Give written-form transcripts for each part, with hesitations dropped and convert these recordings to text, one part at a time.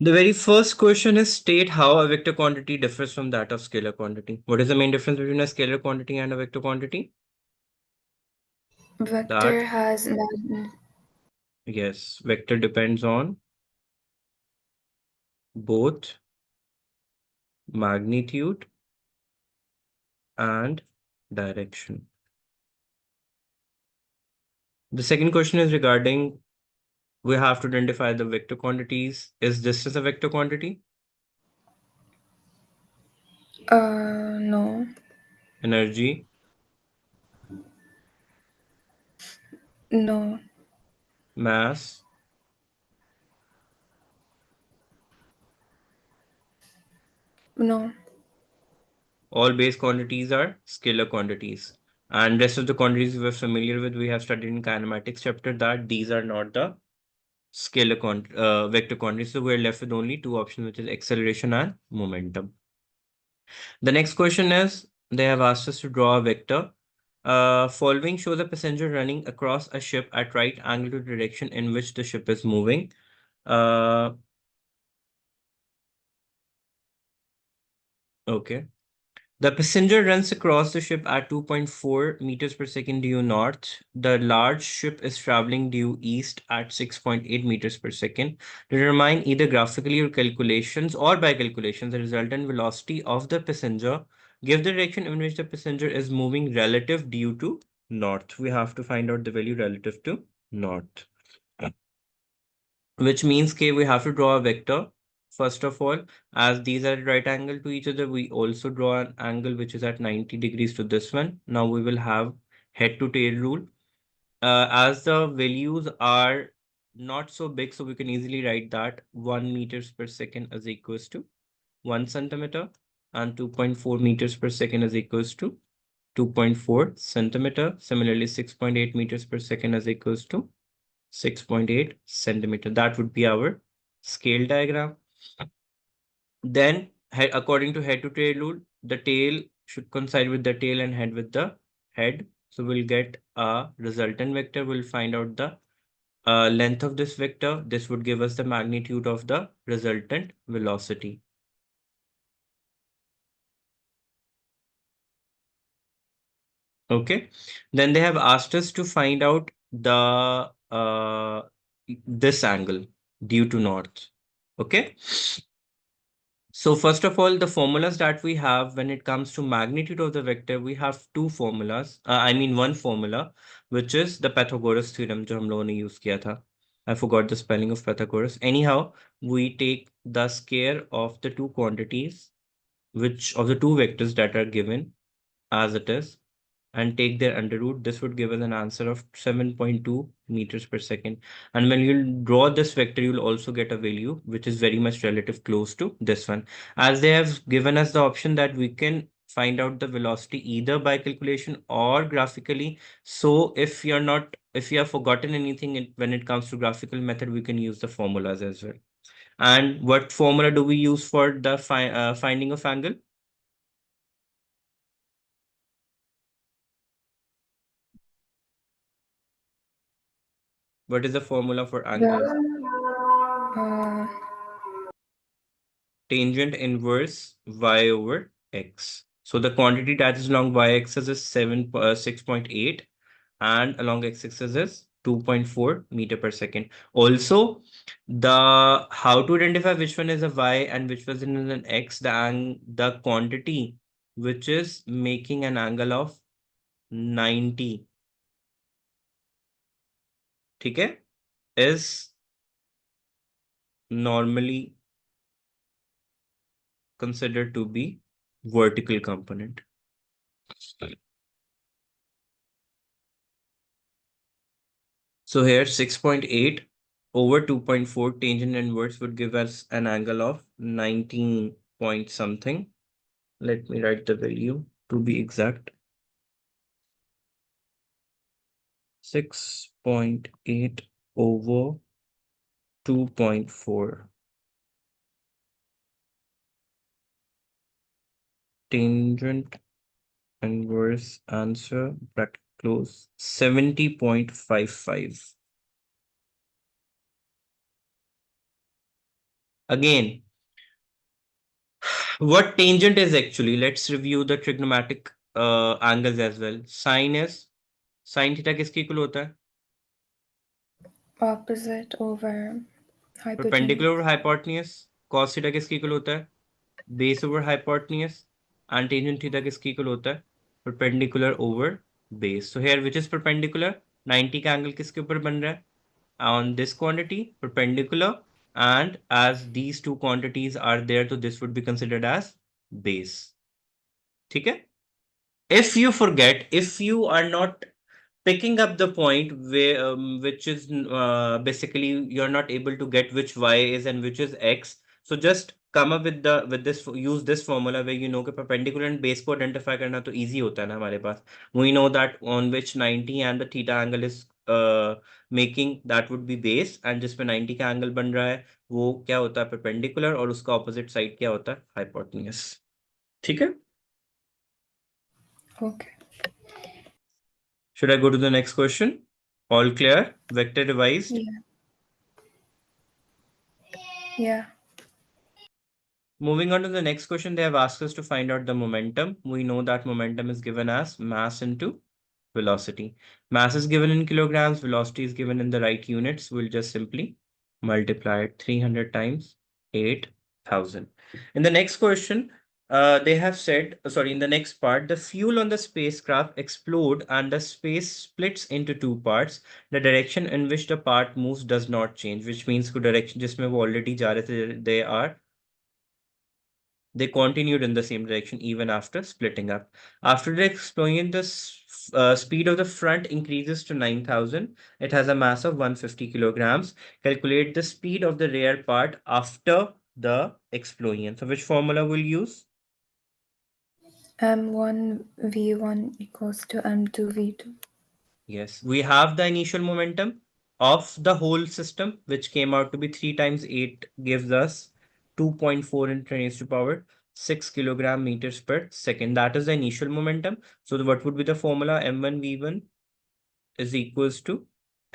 The very first question is state how a vector quantity differs from that of scalar quantity. What is the main difference between a scalar quantity and a vector quantity? Vector That, has none. yes, vector depends on both magnitude and direction. The second question is regarding we have to identify the vector quantities. Is distance a vector quantity? No, Energy, no, mass, no. all base quantities are scalar quantities. And rest of the quantities we're familiar with, we have studied in kinematics chapter that these are not the vector quantities. So we're left with only two options, which is acceleration and momentum. The next question is they have asked us to draw a vector. Following shows a passenger running across a ship at right angle to the direction in which the ship is moving. Uh, okay. The passenger runs across the ship at 2.4 meters per second due north. The large ship is traveling due east at 6.8 meters per second. Determine either graphically or calculations or by calculations the resultant velocity of the passenger. Give the direction in which the passenger is moving relative due to north. We have to find out the value relative to north, which means we have to draw a vector. First of all, as these are at right angle to each other, we also draw an angle which is at 90 degrees to this one. Now we will have head to tail rule. As the values are not so big, so we can easily write that 1 meters per second is equals to 1 centimeter and 2.4 meters per second is equals to 2.4 centimeter. Similarly, 6.8 meters per second is equals to 6.8 centimeter. That would be our scale diagram. Then, according to head to tail rule, the tail should coincide with the tail and head with the head. So we'll get a resultant vector. We'll find out the length of this vector. This would give us the magnitude of the resultant velocity. Okay. Then they have asked us to find out the this angle due to north. Okay. So first of all, the formulas that we have when it comes to magnitude of the vector, we have two formulas. I mean one formula, which is the Pythagoras theorem, जो हम लोगों ने use किया था. I forgot the spelling of Pythagoras. Anyhow, we take the square of the two quantities, which of the two vectors that are given as it is, and take their under root, this would give us an answer of 7.2 meters per second. And when you draw this vector, you'll also get a value which is very much relative close to this one. As they have given us the option that we can find out the velocity either by calculation or graphically. So if you have forgotten anything when it comes to graphical method, we can use the formulas as well. And what formula do we use for the finding of angle? What is the formula for angle? Uh, Tangent inverse y over x. So the quantity that is along y-axis is 6.8 and along x-axis is 2.4 meter per second. Also, the how to identify which one is a y and which one is an x, the quantity which is making an angle of 90, okay, is normally considered to be vertical component. So here 6.8 over 2.4 tangent inverse would give us an angle of 19 point something. Let me write the value to be exact. 6.8 over 2.4. Tangent inverse answer bracket close 70.55. Again, what tangent is actually? Let's review the trigonometric angles as well. Sin theta किसके equal होता है? Opposite over Perpendicular hypotenuse. over hypotenuse. Cos theta किसके equal होता है? Base over hypotenuse. And tangent theta किसके equal होता है? Perpendicular over base. So here which is perpendicular? 90 का एंगल किसके ऊपर बन रहा है? On this quantity, perpendicular, and as these two quantities are there, so this would be considered as base. ठीक है? If you forget, if you are not picking up the point where which is basically you're not able to get which y is and which is x, so just come up with the with this, use this formula where you know कि perpendicular and base को identify करना तो easy होता है ना हमारे पास. We know that on which 90 and the theta angle is making, that would be base, and जिसपे 90 का angle बन रहा है वो क्या होता है perpendicular, और उसका opposite side क्या होता है hypotenuse. ठीक है? Okay. Should I go to the next question? All clear? Vector revised? Yeah. Yeah. Moving on to the next question, they have asked us to find out the momentum. We know that momentum is given as mass into velocity. Mass is given in kilograms, velocity is given in the right units. We'll just simply multiply it 300 times 8,000. In the next question, they have said, sorry, in the next part, the fuel on the spacecraft explode and the space splits into two parts. The direction in which the part moves does not change, which means the direction जिसमें वो already जा रहे थे, they continued in the same direction even after splitting up. After the explosion, the speed of the front increases to 9,000. It has a mass of 150 kilograms. Calculate the speed of the rear part after the explosion. So which formula will use? M1 V1 equals to M2 V2. Yes, we have the initial momentum of the whole system, which came out to be 3 times 8 gives us 2.4 into 10 raised to power 6 kilogram meters per second. That is the initial momentum. So what would be the formula? M1 V1 is equals to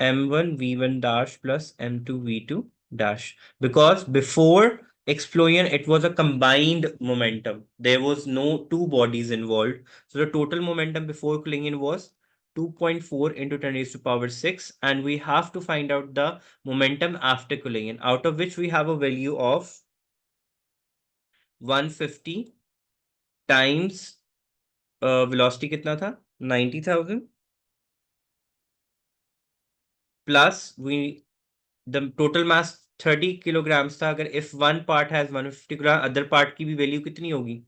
M1 V1 dash plus M2 V2 dash. Because before explosion, it was a combined momentum. There was no two bodies involved. So the total momentum before collision was 2.4 into 10 raised to power 6. And we have to find out the momentum after collision, out of which we have a value of 150 times velocity कितना था? 90,000 plus the total mass 30 kilograms था. अगर if one part has 150 kilogram, other part की भी value कितनी होगी?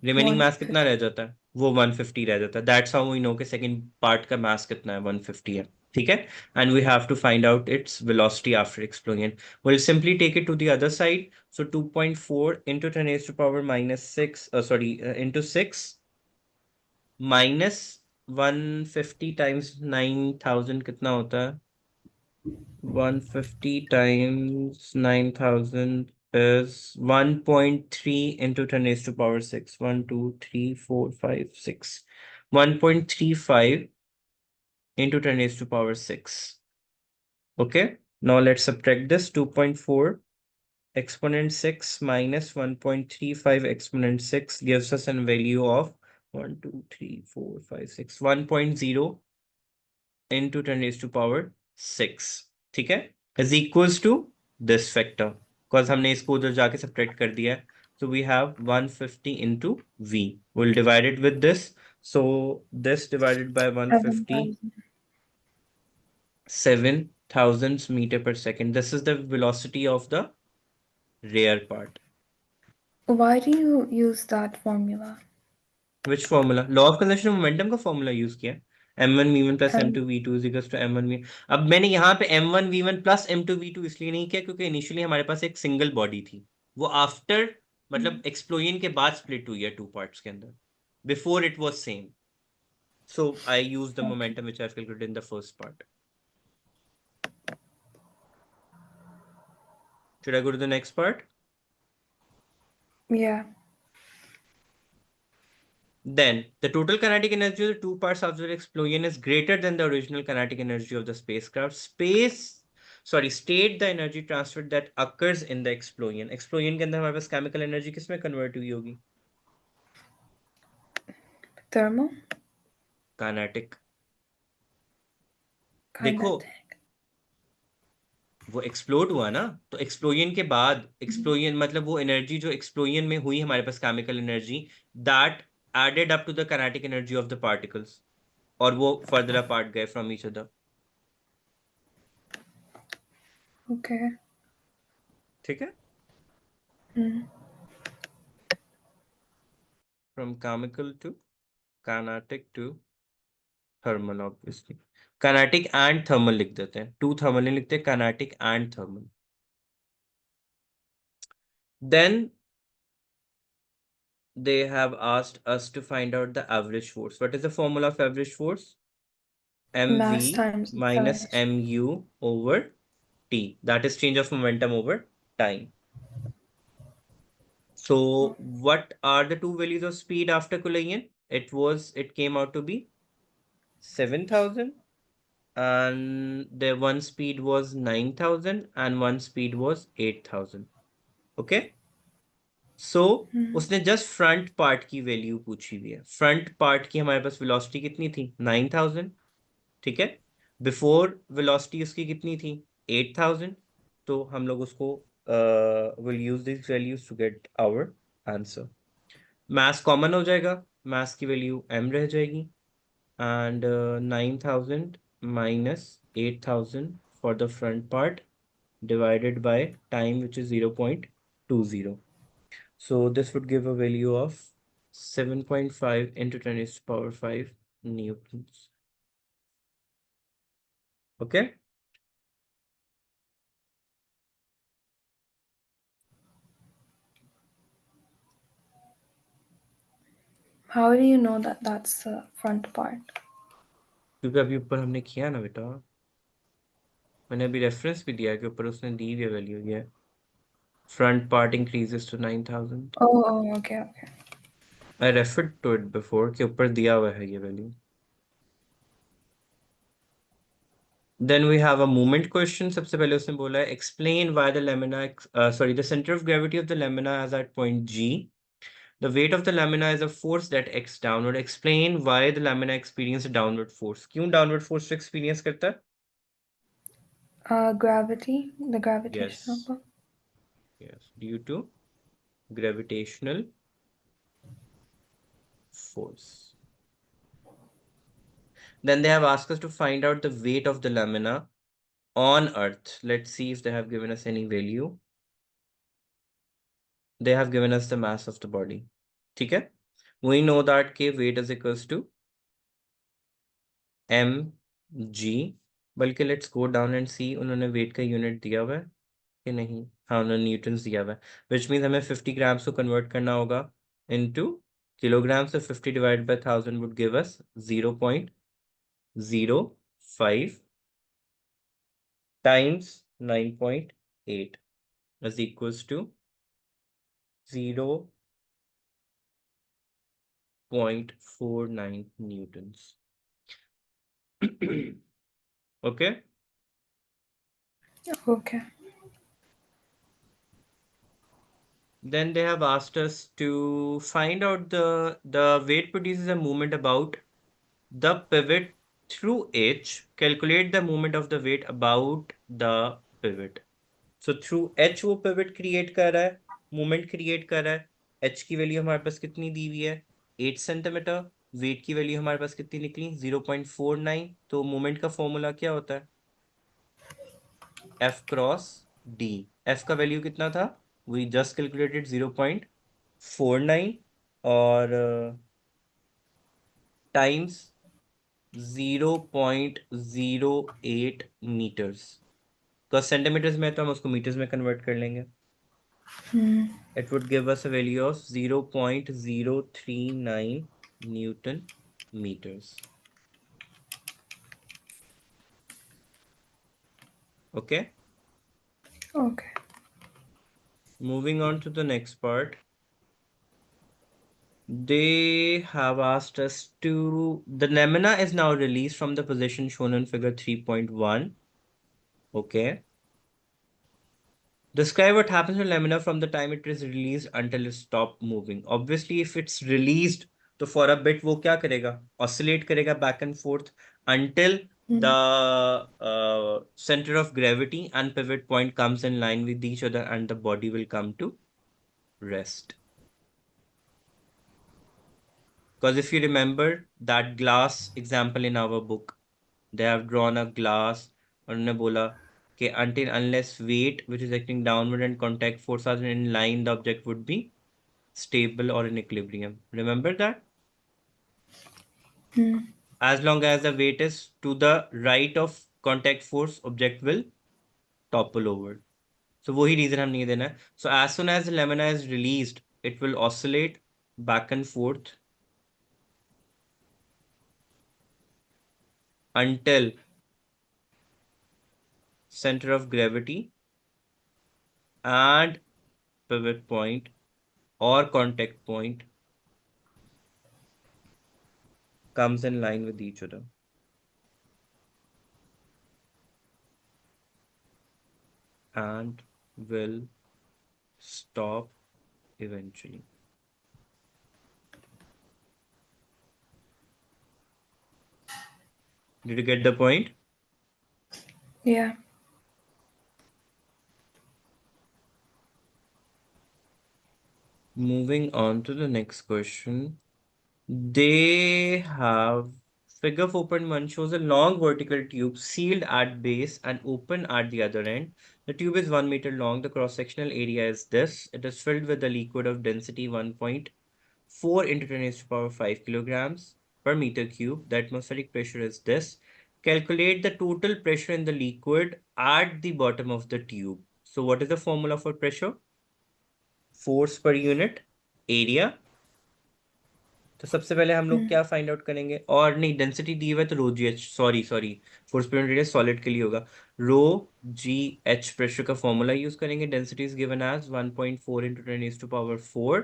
Remaining mass कितना रह 150. जाता है? वो 150 रह जाता है. That's how we know कि second part का mass कितना है? 150 है. ठीक है? And we have to find out its velocity after explosion. We'll simply take it to the other side. So 2.4 into 10 raised to power minus 6, into 6 minus 150 times 9,000 कितना होता है? 150 times 9,000 is 1.3 into 10 raised to power 6. 1, 2, 3, 4, 5, 6. 1.35 into 10 raised to power 6. Okay. Now let's subtract this. 2.4 exponent 6 minus 1.35 exponent 6 gives us a value of 1, 2, 3, 4, 5, 6. 1.0 into 10 raised to power 6. ठीक है? Is equals to this factor. Because हमने इसको उधर जाके subtract कर दिया है. So we have 150 into V. We'll divide it with this. So this divided by 150, 7,000. 7,000 meter per second. This is the velocity of the rear part. Why do you use that formula? Which formula? Law of conservation of momentum का formula use किया. M1 V1 plus M2 M V2 is equals to M1 V. अब मैंने यहाँ पे M1 V1 plus M2 V2 इसलिए नहीं किया क्योंकि इनिशियली हमारे पास एक सिंगल बॉडी थी. वो आफ्टर मतलब एक्सप्लोजन के बाद स्प्लिट हुई है टू पार्ट्स के अंदर. Before it was same. So I use the Okay. momentum which I've calculated in the first part. Should I go to the next part? Yeah. Then the total kinetic energy of the two parts after the explosion is greater than the original kinetic energy of the spacecraft. Sorry state the energy transfer that occurs in the explosion. Explosion के अंदर हमारे पास chemical energy किस में convert हुई होगी? Thermal? Kinetic. देखो Kinetic. वो एक्सप्लोड हुआ ना, तो एक्सप्लोजन के बाद, एक्सप्लोजन मतलब वो एनर्जी जो एक्सप्लोजन में हुई हमारे पास chemical energy, that added up to the kinetic energy of the particles, और वो फर्दर अपार्ट गए फ्रॉम ईच अदर। Okay. ठीक है, Mm. From chemical to kinetic to thermal. Obviously kinetic and thermal लिख देते हैं, टू थर्मल नहीं लिखते, kinetic and thermal. Then they have asked us to find out the average force. What is the formula of average force? Mass mv times minus acceleration. mu over t. That is change of momentum over time. So what are the two values of speed after collision? It came out to be 7,000, and the one speed was 9,000 and one speed was 8,000. Okay. सो उसने just front part की value पूछी हुई है। Front part की हमारे पास velocity कितनी थी? 9,000। ठीक है, बिफोर वेलोसिटी उसकी कितनी थी? 8,000। तो हम लोग उसको will use this values to get our answer. Mass common हो जाएगा, मास की वैल्यू m रह जाएगी, and 9,000 minus 8,000 for the front part divided by time, which is 0.20. So this would give a value of 7.5 into 10 to the power 5 newtons. Okay. How do you know that that's the front part? क्योंकि अभी ऊपर हमने किया ना बेटा, मैंने अभी reference भी दिया कि ऊपर उसने दी हुई वैल्यू ये front part increases to 9,000। Okay, okay. I referred to it before कि ऊपर दिया हुआ है ये value. Then we have a movement question. सबसे पहले उसने बोला है explain why the lamina sorry the centre of gravity of the lamina is at point G. The weight of the lamina is a force that acts downward. Explain why the lamina experience a downward force. क्यों downward force experience करता है? Gravity, the gravitational Yes, pull. yes, due to gravitational force. Then they have asked us to find out the weight of the lamina on Earth. Let's see if they have given us any value. They have given us the mass of the body. ठीक है? We know that K weight is equals to mg, बल्कि let's go down and सी उन्होंने wait का unit दिया हुआ है कि नहीं। हाँ, उन्होंने न्यूटन्स दिया हुआ है, विच मीन्स हमें 50 ग्राम्स को कन्वर्ट करना होगा इनटू किलोग्राम्स। तो 50 divide by 1000 would give us 0.05 times 9.8 is equals to 0.49 newtons. Okay. Okay. Then they have asked us to find out the weight produces a movement about the pivot through H. Calculate the movement of the weight about the pivot. So through H वो pivot create कर रहा है, movement create कर रहा है। H की value हमारे पास कितनी दी हुई है? 8 सेंटीमीटर। वेट की वैल्यू हमारे पास कितनी निकली? 0.49। तो मूवमेंट का फॉर्मूला क्या होता है? F cross D। F का वैल्यू कितना था? वी जस्ट कैलकुलेटेड 0.49 और टाइम्स 0.08 मीटर्स। तो सेंटीमीटर्स में तो हम उसको मीटर्स में कन्वर्ट कर लेंगे। Hmm. It would give us a value of 0.039 newton metres. Okay, Okay. Moving on to the next part. They have asked us to, the lamina is now released from the position shown in figure 3.1. Okay. Describe what happens to lamina from the time it is released until it stop moving. Obviously, if it's released, तो for a bit वो क्या करेगा? Oscillate करेगा back and forth until the center of gravity and pivot point comes in line with each other and the body will come to rest. Because if you remember that glass example in our book, they have drawn a glass और उन्होंने बोला कि until unless weight which is acting downward and contact force are in line, the object would be stable or in equilibrium. Remember that? As long as the weight is to the right of contact force, object will topple over. So वही reason हम नहीं देना है. So as soon as the lamina is released, it will oscillate back and forth until center of gravity and pivot point or contact point comes in line with each other and will stop eventually. Did you get the point? Yeah. Moving on to the next question. They have figure 4.1 shows a long vertical tube sealed at base and open at the other end. The tube is 1 meter long. The cross-sectional area is this. It is filled with a liquid of density 1.4 into 10 raised to power 5 kilograms per meter cube. The atmospheric pressure is this. Calculate the total pressure in the liquid at the bottom of the tube. So what is the formula for pressure? Force per unit area. तो सबसे पहले हम लोग क्या find out करेंगे और नहीं density दी हुआ है तो rho g h sorry force per unit area solid के लिए होगा रो जी एच प्रेशर का फॉर्मूला यूज करेंगे density is given as 1.4 into 10 raised to power 4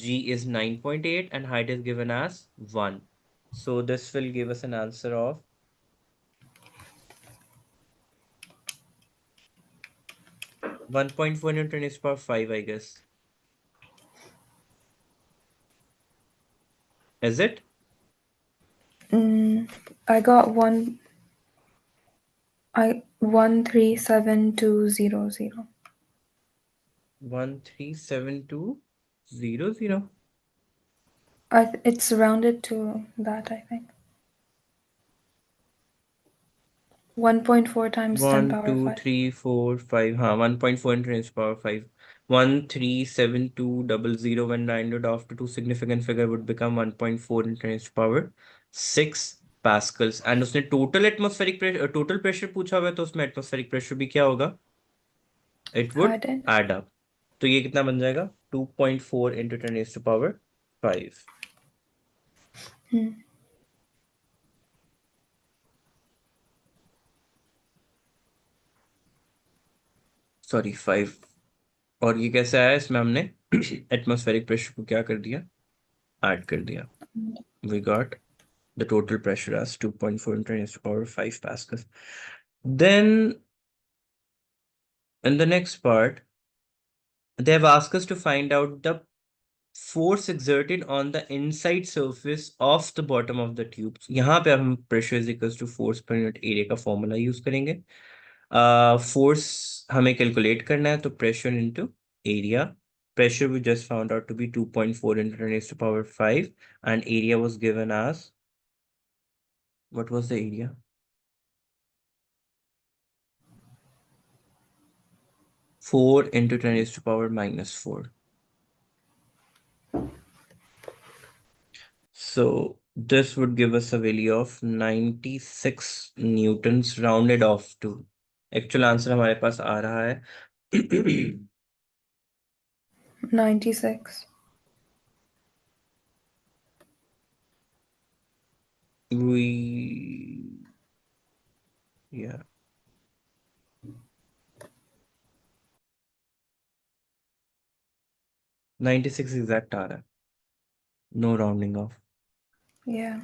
g is 9.8 and height is given as 1 so this will give us an answer of 1.4 into 10 raised to power 5 I guess is it I got 137200. 137200 It's rounded to that, I think. 1.4 times 10 One, power two, 5. three, four, five. 1.4 into 10 power 5. 137200 when rounded off to two significant figure would become 1.4 into 10 power 6 pascals. And उसने total atmospheric pressure, total pressure पूछा हुआ है तो उसमें atmospheric pressure भी क्या होगा? It would Added. add up. तो ये कितना बन जाएगा? 2.4 into 10 raised to power 5. Sorry 5 और ये कैसे आया इसमें हमने एटमॉस्फेरिक प्रेशर को क्या कर दिया ऐड कर दिया we got the total pressure as 2.4 into 10 raised to power 5 pascals then in the next part they have asked us to find out the force exerted on the inside surface of the bottom of the tube यहाँ पे हम pressure is equals to force per unit area का formula use करेंगे force हमें calculate करना है तो pressure into area pressure we just found out to be 2.4 into 10 raised to power 5 and area was given as what was the area 4 into 10 raised to power minus 4 so this would give us a value of 96 newtons rounded off to actual answer हमारे पास आ रहा है 96. we yeah 96 exact आ रहा है no rounding off Yeah.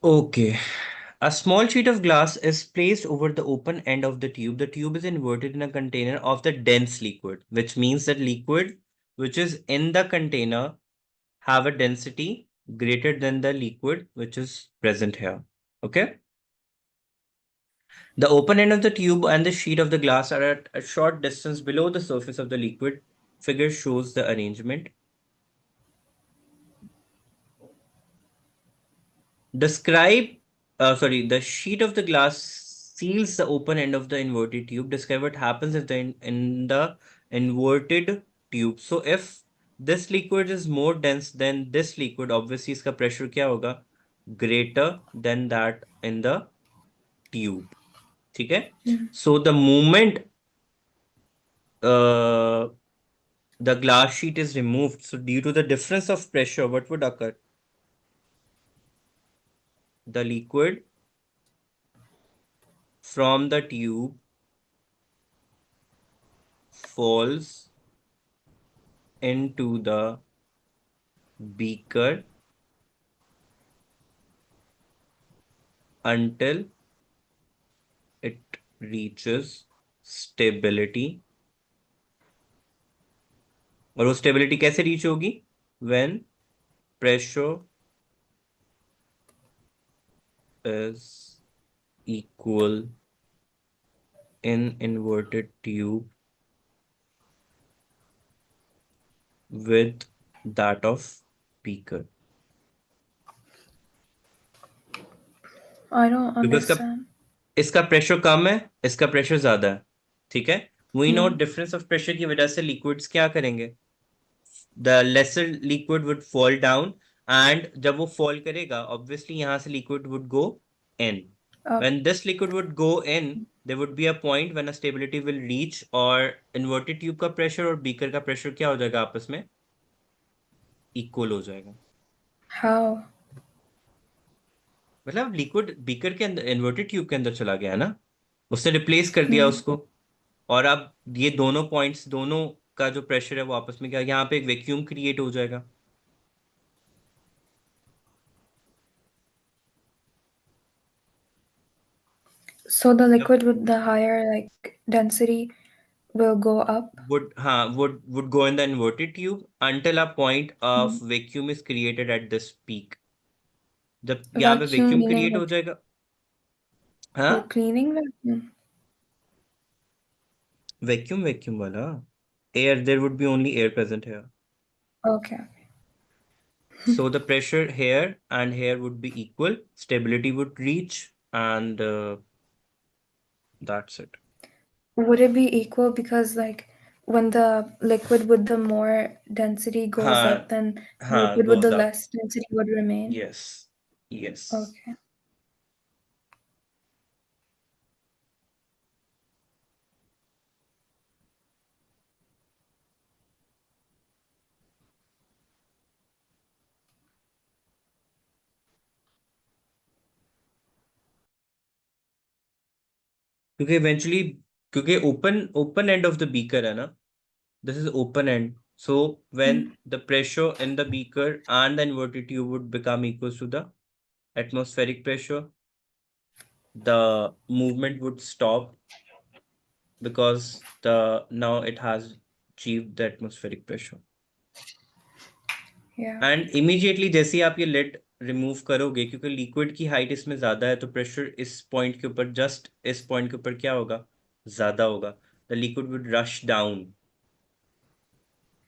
okay A small sheet of glass is placed over the open end of the tube. The tube is inverted in a container of the dense liquid, which means that liquid which is in the container have a density greater than the liquid which is present here. Okay. The open end of the tube and the sheet of the glass are at a short distance below the surface of the liquid. Figure shows the arrangement. Describe, the sheet of the glass seals the open end of the inverted tube. Describe what happens if in the inverted tube. So if this liquid is more dense than this liquid, obviously इसका pressure क्या होगा? Greater than that in the tube. ठीक है? So the moment uh, the glass sheet is removed, so due to the difference of pressure, what would occur? The liquid from the tube falls into the beaker until it reaches stability. और वो stability कैसे reach होगी? When pressure is equal in inverted tube with that of beaker. I don't क्योंकि understand. इसका pressure कम है, इसका pressure ज्यादा है. ठीक है. We know Hmm. Difference of pressure की वजह से लिक्विड्स क्या करेंगे? The lesser liquid would fall down, and जब वो फॉल करेगा ऑब्वियसली यहां से liquid would go in. Okay. When this liquid would go in, there would be a point when a stability will reach, और inverted tube का pressure और beaker का pressure क्या हो जाएगा? आपस में इक्वल हो जाएगा. How? मतलब लिक्विड बीकर के अंदर, इन्वर्टेड ट्यूब के अंदर चला गया है ना, उसने रिप्लेस कर दिया Hmm. उसको. और अब ये दोनों पॉइंट्स, दोनों का जो प्रेशर है वो आपस में क्या, यहाँ पे एक वैक्यूम क्रिएट हो जाएगा. So the जब liquid with the higher like density will go up. would go in the inverted tube until a point of Hmm. vacuum is created at this peak. जब यहाँ पे Vacuum वैक्यूम meaning क्रिएट हो जाएगा. हाँ. like cleaning vacuum. Vacuum vacuum वाला air, there would be only air present here. Okay. So the pressure here and here would be equal, stability would reach, and that's it. Would it be equal because like when the liquid with the more density goes हाँ. up, then the हाँ, liquid with the goes up. less density would remain? Yes. Yes. Okay. क्योंकि eventually, क्योंकि open end of the beaker है ना, this is open end. So when Hmm. the pressure in the beaker and the inverted tube would become equal to the atmospheric pressure, the movement would stop because the now it has achieved the atmospheric pressure. Yeah. And immediately जैसे ही आप ये lead remove करोगे, क्योंकि liquid की height इसमें ज्यादा है, तो प्रेशर इस पॉइंट के ऊपर, जस्ट इस पॉइंट के ऊपर क्या होगा? ज्यादा होगा. The liquid would rush down.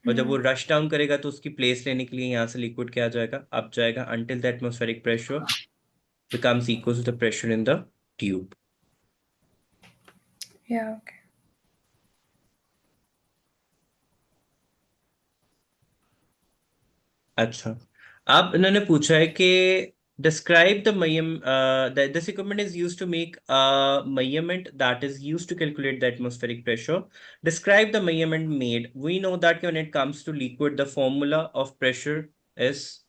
और जब वो Hmm. रश डाउन करेगा तो उसकी प्लेस लेने के लिए यहाँ से लिक्विड क्या आ जाएगा? अप जाएगा, until the atmospheric pressure becomes equal to the pressure in the tube. Yeah. Okay. अच्छा. अब इन्होंने पूछा है कि describe the this equipment is used to make a measurement that is used to calculate the atmospheric pressure. Describe the measurement made. We know that when it comes to liquid, the formula of pressure is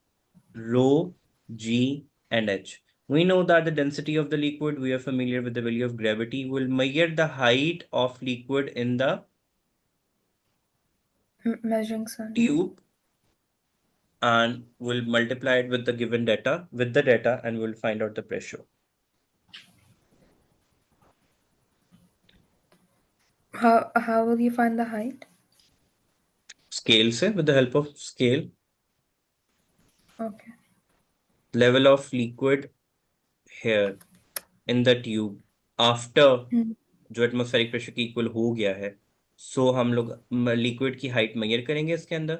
rho, g, and h. We know that the density of the liquid, we are familiar with the value of gravity. We'll measure the height of liquid in the Measuring center. tube, and we'll multiply it with the given data, with the data, and we'll find out the pressure. How will you find the height? Scale से, with the help of scale, Okay. level of liquid here in the tube after Mm. जो atmospheric pressure की equal हो गया है, सो हम लोग liquid की height measure करेंगे इसके अंदर।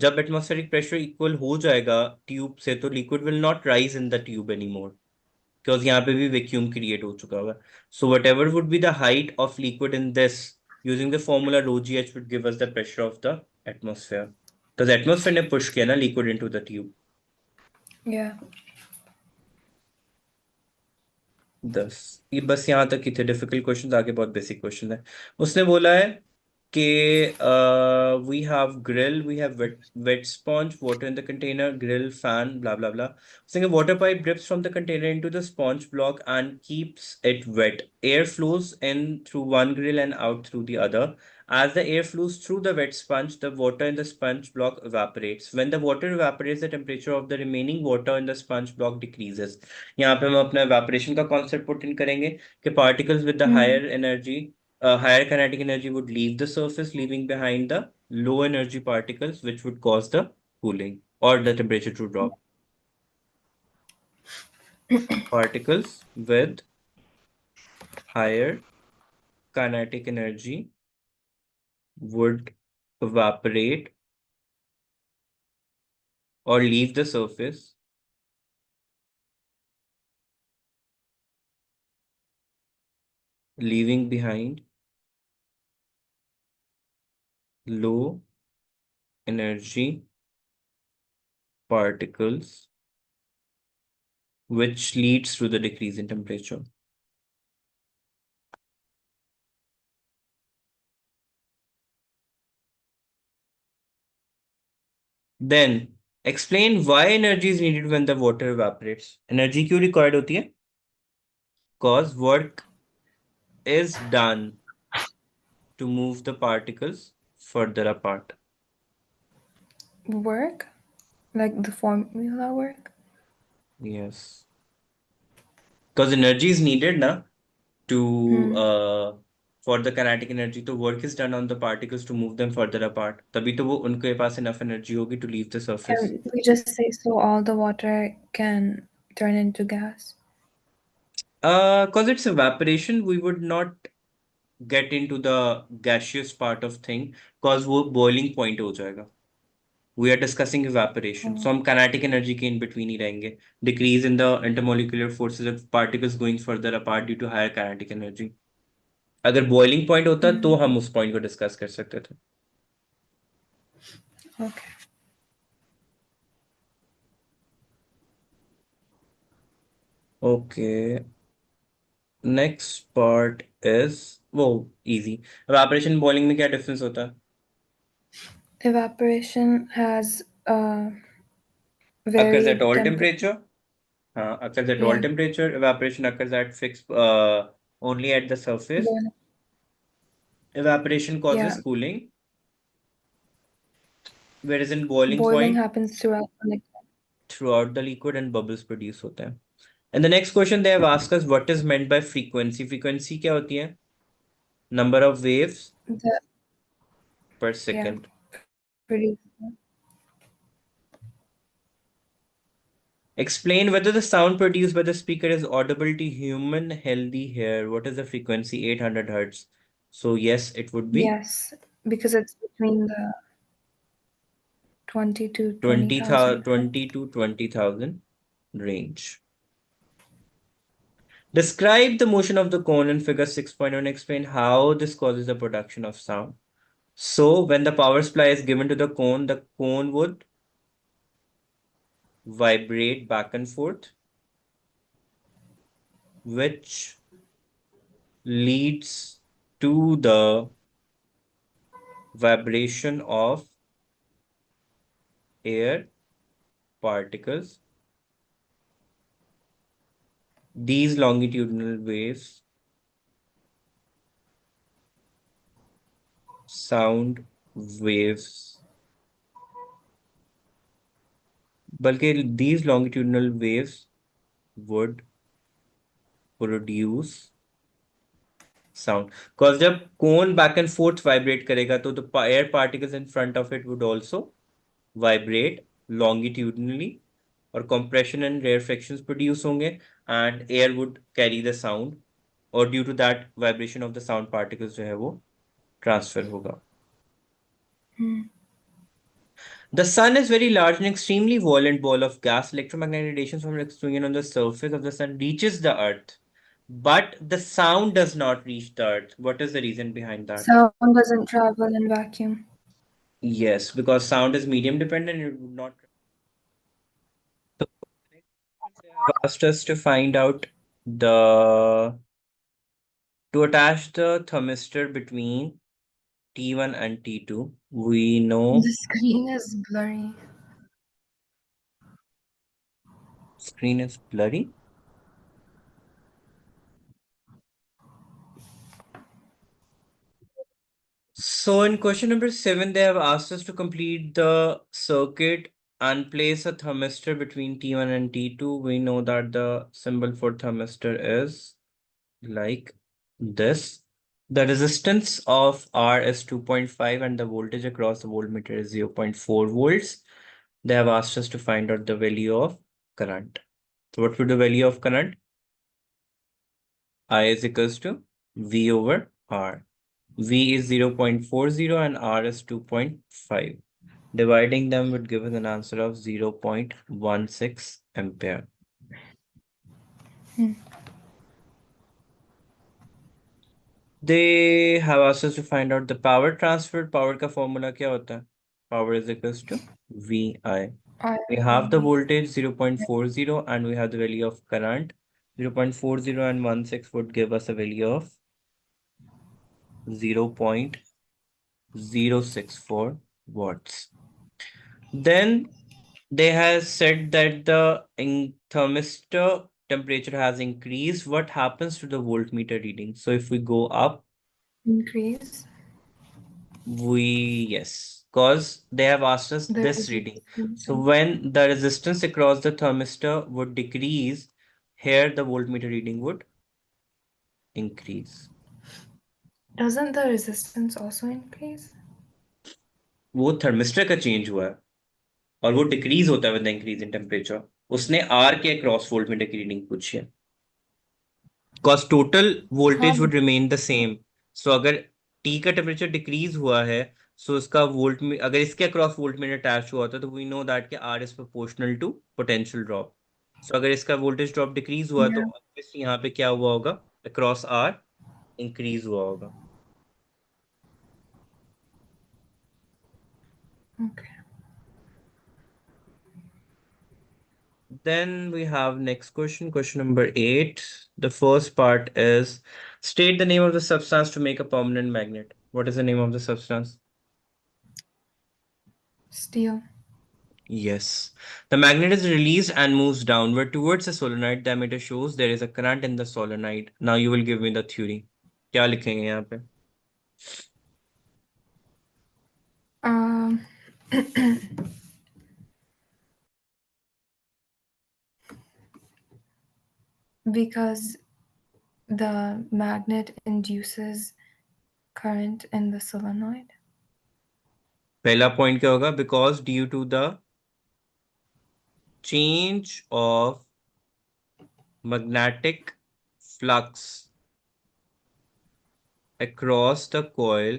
जब एटमॉस्फेरिक प्रेशर इक्वल हो जाएगा ट्यूब से, तो liquid will not rise in the tube any more, because यहाँ पे भी वैक्यूम क्रिएट हो चुका होगा। So whatever would be the height of liquid in this, using the formula rho g h would give us the pressure of the atmosphere. तो atmosphere ने push किया ना liquid into the tube. Yeah. 10। ये बस यहाँ तक ही थे difficult question, आगे बहुत बेसिक क्वेश्चन है। उसने बोला है कि we have grill, we have wet sponge, water in the container, grill, fan, blah blah blah. Saying a water pipe drips from the container into the sponge block and keeps it wet. Air flows in through one grill and out through the other. As the air flows through the wet sponge, the water in the sponge block evaporates. When the water evaporates, the temperature of the remaining water in the sponge block decreases. यहाँ पे हम अपना evaporation का concept put in करेंगे कि particles with the higher Mm. energy, higher kinetic energy would leave the surface, leaving behind the low energy particles, which would cause the cooling or the temperature to drop. Particles with higher kinetic energy would evaporate or leave the surface, leaving behind low energy particles, which leads to the decrease in temperature. Then explain why energy is needed when the water evaporates. Energy क्यों required होती है? Cause work is done to move the particles further apart. Work? Like the formula work? Yes. Because energy is needed na to Mm. for the kinetic energy, तो work is done on the particles to move them further apart. तभी तो वो उनके पास enough energy होगी to leave the surface. Can we just say so all the water can turn into gas? Because it's evaporation, we would not get into the gaseous part of thing, because वो boiling point हो जाएगा. We are discussing evaporation. So Oh. हम kinetic energy के in between ही रहेंगे. Decrease in the intermolecular forces of particles going further apart due to higher kinetic energy. अगर boiling point होता तो Mm. हम उस point को discuss कर सकते थे. Okay. Okay. Next part is वो easy. Evaporation boiling में क्या difference होता है? Evaporation has a Occurs at varied all temperature. temperature. हाँ, occurs at all Yeah. temperature. Evaporation occurs at fixed only at the surface. Boil- Evaporation causes Yeah. cooling, whereas in boiling Boiling point happens throughout the liquid. throughout the liquid and bubbles produce होते हैं. And the next question they have asked us, what is meant by frequency? Frequency क्या होती है? Number of waves The per yeah, second. pretty. Explain whether the sound produced by the speaker is audible to human healthy hair. What is the frequency? 800 hertz. So yes, it would be Yes, because it's between the 20 to 20,000, 20,000 hertz. 20 to 20,000 range. Describe the motion of the cone in figure 6.1 and explain how this causes the production of sound. So when the power supply is given to the cone would vibrate back and forth, which leads to the vibration of air particles. These longitudinal waves, sound waves, बल्कि these longitudinal waves would produce sound. Because जब cone back and forth vibrate करेगा तो the air particles in front of it would also vibrate longitudinally, और compression and rarefactions produce होंगे, and air would carry the sound, और due to that vibration of the sound particles जो है वो transfer होगा. The sun is very large and extremely violent ball of gas. Electromagnetic radiation from its swinging on the surface of the sun reaches the earth, but the sound does not reach the earth. What is the reason behind that? Sound doesn't travel in vacuum. Yes, because sound is medium dependent, it would not. So they have asked us to find out the to attach the thermistor between T1 and T2. We know The screen is blurry. screen is blurry. So in question number 7, they have asked us to complete the circuit and place a thermistor between T1 and T2. We know that the symbol for thermistor is like this. The resistance of R is 2.5 and the voltage across the voltmeter is 0.4 volts. They have asked us to find out the value of current. So what would the value of current? I is equals to V over R. V is 0.40 and R is 2.5. Dividing them would give us an answer of 0.16 ampere. They have asked us to find out the power transferred. Power का formula क्या होता है? Power is equals to VI. We have the voltage 0.40 and we have the value of current. 0.40 and 16 would give us a value of 0.064 watts. Then they have said that the thermistor temperature has increased. What happens to the voltmeter reading? So if we go up, Increase. yes, because they have asked us The this reading. resistance. So when the resistance across the thermistor would decrease, here the voltmeter reading would increase. Doesn't the resistance also increase? वो thermistor का change हुआ है और वो decrease होता है with the increase in temperature. उसने are के क्रॉस वोल्टमीटर की रीडिंग पूछी है. Cause total हाँ, voltage would remain the same. So अगर T का टेम्परेचर डिक्रीज हुआ है, so इसका वोल्ट में अगर इसके अक्रॉस वोल्ट में अटैच हुआ होता है तो वी नो दैट कि R is proportional to potential drop. So अगर इसका वोल्टेज ड्रॉप डिक्रीज हुआ तो yeah, ऑब्वियसली यहाँ पे क्या हुआ होगा, अक्रॉस R इंक्रीज हुआ होगा. okay. Then we have next question, question number 8. The first part is state the name of the substance to make a permanent magnet. What is the name of the substance? Steel. Yes. The magnet is released and moves downward towards the solenoid. Diameter shows there is a current in the solenoid. Now you will give me the theory. क्या लिखेंगे यहाँ पे? Um, because the magnet induces current in the solenoid. पहला point क्या होगा? Because due to the change of magnetic flux across the coil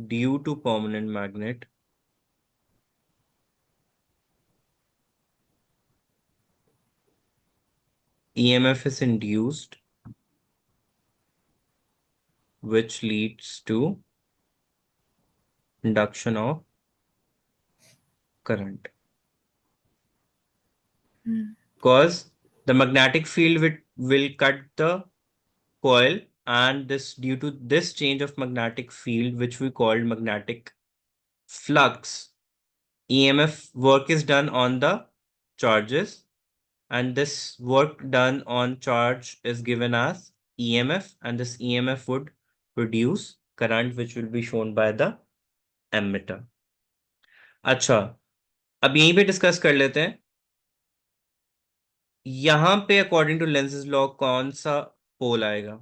due to permanent magnet, EMF is induced, which leads to induction of current. Because the magnetic field will cut the coil, and this due to this change of magnetic field, which we called magnetic flux, EMF work is done on the charges, and this work done on charge is given as EMF, and this EMF would produce current, which will be shown by the ammeter. अच्छा, अब यहीं पे discuss कर लेते हैं यहाँ पे according to Lenz law कौन सा पोल आएगा?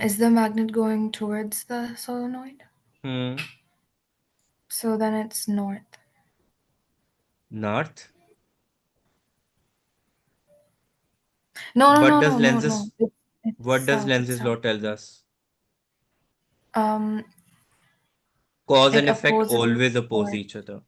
Is the magnet going towards the solenoid? Hmm. So then it's north. North. No, no, What no, does no, no, lenses no. It's what does south. It's lenses law south. tells us? Um, Cause it and effect always opposes oppose or each other.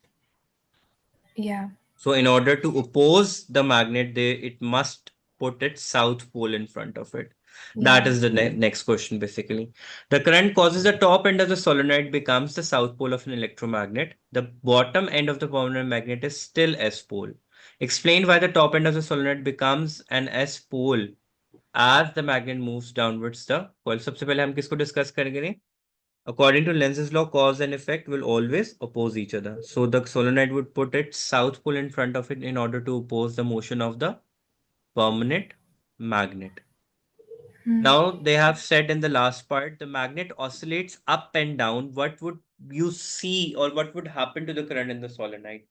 yeah. So in order to oppose the magnet, it must put its south pole in front of it. That Yeah. is the next question basically. The current causes the top end of the solenoid becomes the south pole of an electromagnet. The bottom end of the permanent magnet is still S pole. Explain why the top end of the solenoid becomes an S pole as the magnet moves downwards the coil. सबसे पहले हम किसको discuss करेंगे? According to Lenz's law, cause and effect will always oppose each other. So the solenoid would put its south pole in front of it in order to oppose the motion of the permanent magnet. Hmm. Now they have said in the last part, the magnet oscillates up and down. What would you see or what would happen to the current in the solenoid?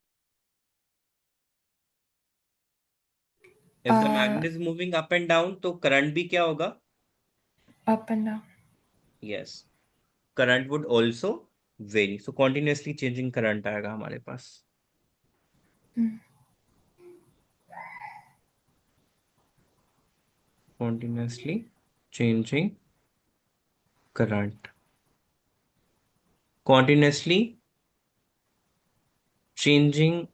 If the Uh, magnet is moving up and down, तो current भी क्या होगा? up and down. Yes. Current would also vary. So continuously changing current आएगा हमारे पास. Hmm. Continuously changing current. Continuously changing,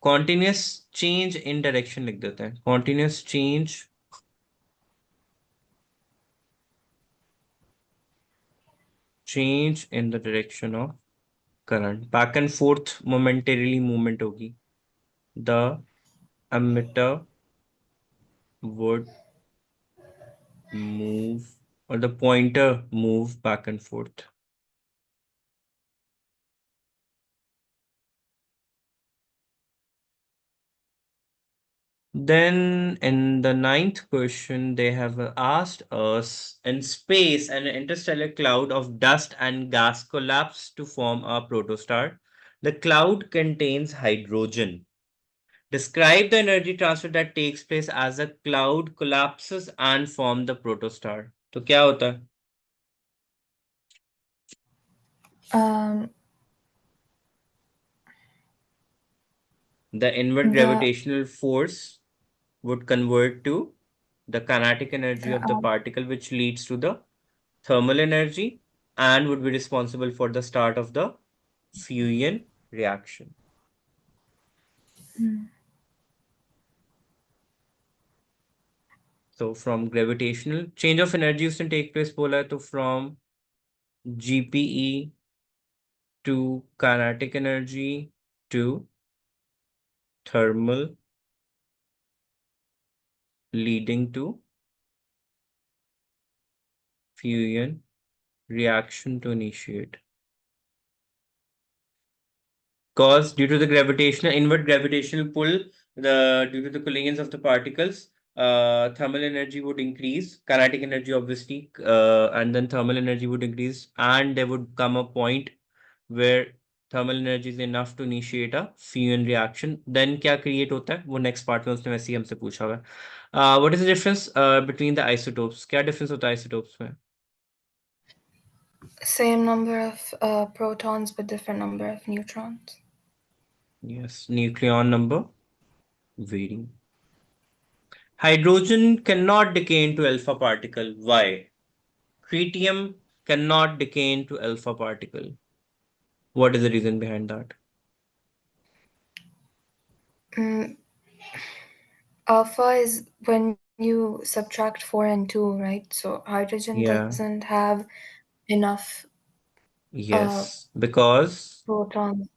continuous change in direction लिख देते हैं. Continuous change in the direction of current. Back and forth momentarily movement होगी. The emitter would move or the pointer move back and forth. Then in the ninth question, they have asked us, in space, an interstellar cloud of dust and gas collapsed to form a protostar. The cloud contains hydrogen. Describe the energy transfer that takes place as the cloud collapses and form the protostar. तो क्या होता है? Um, The inward the gravitational force would convert to the kinetic energy the of the particle, which leads to the thermal energy and would be responsible for the start of the fusion reaction. hmm. So from gravitational change of energy used to take place polar to from GPE to kinetic energy to thermal, leading to fusion reaction to initiate. Cause due to the gravitational inward gravitational pull, the due to the collisions of the particles, thermal energy would increase, kinetic energy obviously, and then thermal energy would increase, and there would come a point where thermal energy is enough to initiate a fusion reaction. Then क्या create होता है? वो next part में उसने वैसे ही हमसे पूछा हुआ है. What is the difference between the isotopes? क्या difference होता है isotopes में? Same number of protons but different number of neutrons. Yes, nucleon number varying. Hydrogen cannot decay into alpha particle. Why? Tritium cannot decay into alpha particle. What is the reason behind that? Mm, alpha is when you subtract 4 and 2, right? So hydrogen Yeah, doesn't have enough uh, yes, because protons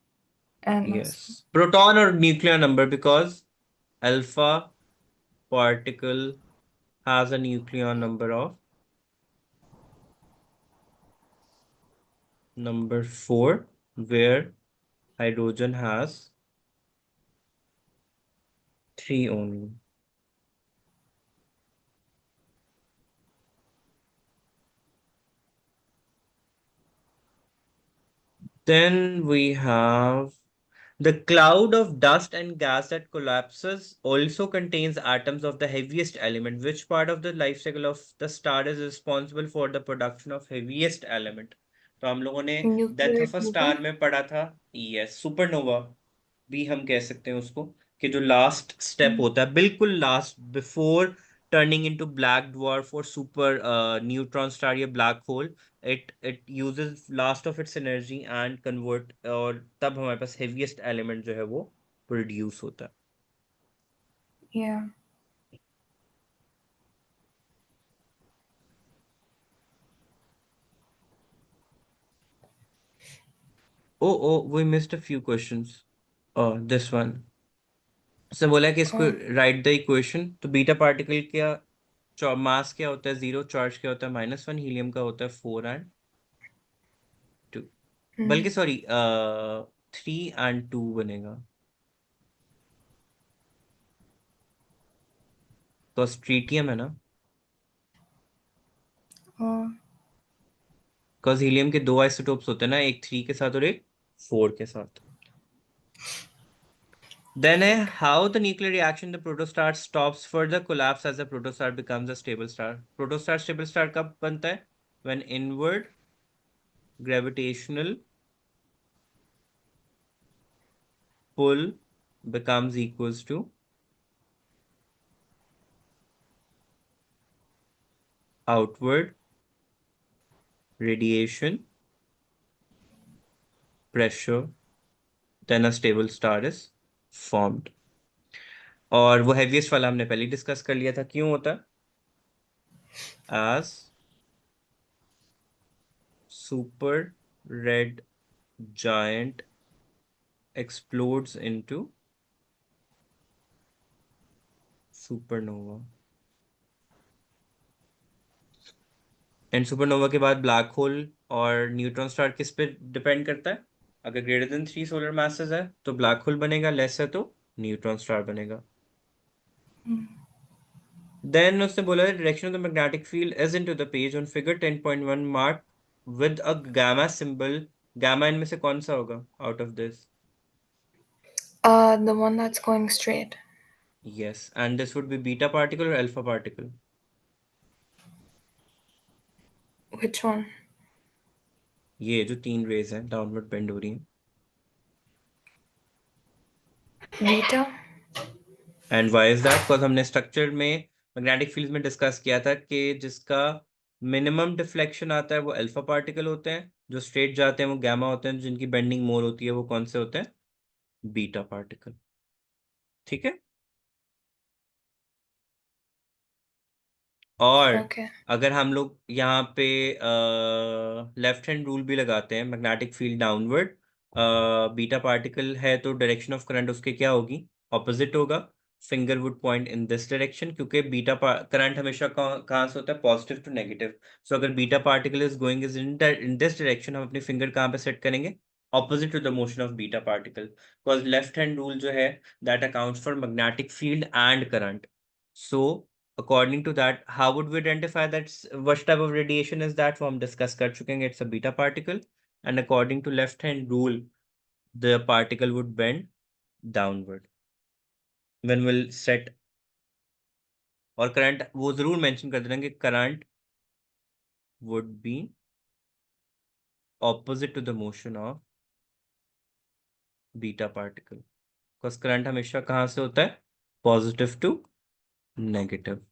and masses. yes, proton or nuclear number because alpha particle has a nucleon number of number 4, where hydrogen has 3 only. Then we have The cloud of dust and gas that collapses also contains atoms of the heaviest element. Which part of the life cycle of the star is responsible for the production of heaviest element? तो हम लोगों ने death Nuclear of a fusion? Star में पढ़ा था, yes, supernova भी हम कह सकते हैं उसको, कि जो लास्ट स्टेप Mm. होता है, बिल्कुल last, before turning into black dwarf और सुपर न्यूट्रॉन स्टार या black hole, it uses last of its energy and convert, और तब हमारे पास heaviest element जो है वो प्रोड्यूस होता है. Yeah. Oh, we missed a few questions. This one. उसने बोला कि इसको Oh. Right the equation. तो बीटा पार्टिकल क्या मास क्या होता है 0, चार्ज क्या होता है -1, हीलियम का होता है 4 and 2, Mm. बल्कि सॉरी 3 and 2 बनेगा, तो ट्रीटियम है ना, Oh. बिकॉज हीलियम के दो आइसोटोप्स होते हैं ना, एक 3 के साथ और एक 4 के साथ. Then how the nuclear reaction the protostar stops further collapse as the protostar becomes a stable star. Protostar stable star कब बनता है? When inward gravitational pull becomes equals to outward radiation pressure, then a stable star is formed. और वो heaviest वाला हमने पहले discuss कर लिया था, क्यों होता है? As super red giant explodes into supernova. And supernova के बाद ब्लैक होल और न्यूट्रॉन स्टार किस पे डिपेंड करता है? अगर ग्रेटर देन 3 सोलर मासेस है तो ब्लैक होल बनेगा, लेस है तो न्यूट्रॉन स्टार बनेगा. देन उसने बोला direction of the magnetic field is into the page on figure 10.1 mark with a gamma symbol. Gamma इनमें से कौन सा होगा out of this? The one that's going straight. Yes, and this would be beta particle और alpha particle. Which one? ये जो 3 raise हैं downward bend हो रही हैं. Beta? And why is that? Because हमने स्ट्रक्चर में मैग्नेटिक फील्ड में डिस्कस किया था कि जिसका मिनिमम डिफ्लेक्शन आता है वो अल्फा पार्टिकल होते हैं, जो स्ट्रेट जाते हैं वो गामा होते हैं, जिनकी बेंडिंग मोर होती है वो कौन से होते हैं? Beta particle. ठीक है. और Okay. अगर हम लोग यहाँ पे लेफ्ट हैंड रूल भी लगाते हैं, magnetic field downward, beta particle है तो डायरेक्शन ऑफ करंट उसके क्या होगी? ऑपोजिट होगा. Finger would point in this direction, क्योंकि बीटा करंट हमेशा कहाँ से होता है? Positive to negative. सो अगर beta particle is going is in this direction, हम अपनी फिंगर कहाँ पे सेट करेंगे? Opposite to the motion of beta particle, because left hand rule जो है that accounts for magnetic field and current. So according to that, how would we identify that what type of radiation is that? वो हम discuss कर चुके हैं, it's a beta particle, and according to left hand rule the particle would bend downward when we'll set. और current वो जरूर mention कर देना कि current would be opposite to the motion of beta particle, because current हमेशा कहाँ से होता है? Positive to negative.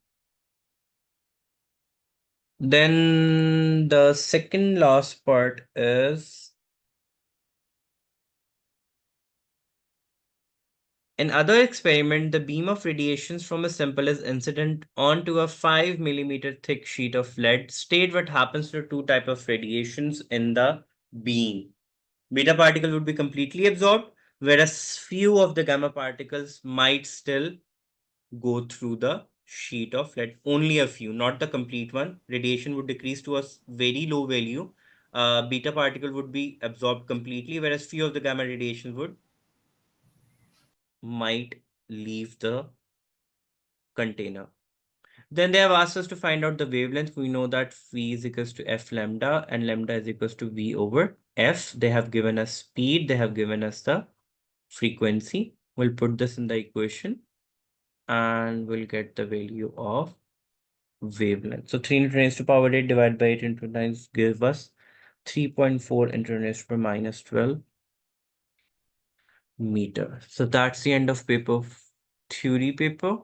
Then the second last part is, in other experiment, the beam of radiations from a sample is incident onto a 5 millimeter thick sheet of lead. State what happens to two type of radiations in the beam. Beta particle would be completely absorbed, whereas few of the gamma particles might still go through the sheet of lead. Only a few, not the complete one. Radiation would decrease to a very low value. Beta particle would be absorbed completely, whereas few of the gamma radiation would might leave the container. Then they have asked us to find out the wavelength. We know that V is equals to F lambda and lambda is equals to V over F. They have given us speed. They have given us the frequency. We'll put this in the equation and we'll get the value of wavelength. So 3 into 10 raised to power 8 divided by 8 into 9 give us 3.4 into 10 raised to power minus 12 meter. So that's the end of paper theory paper.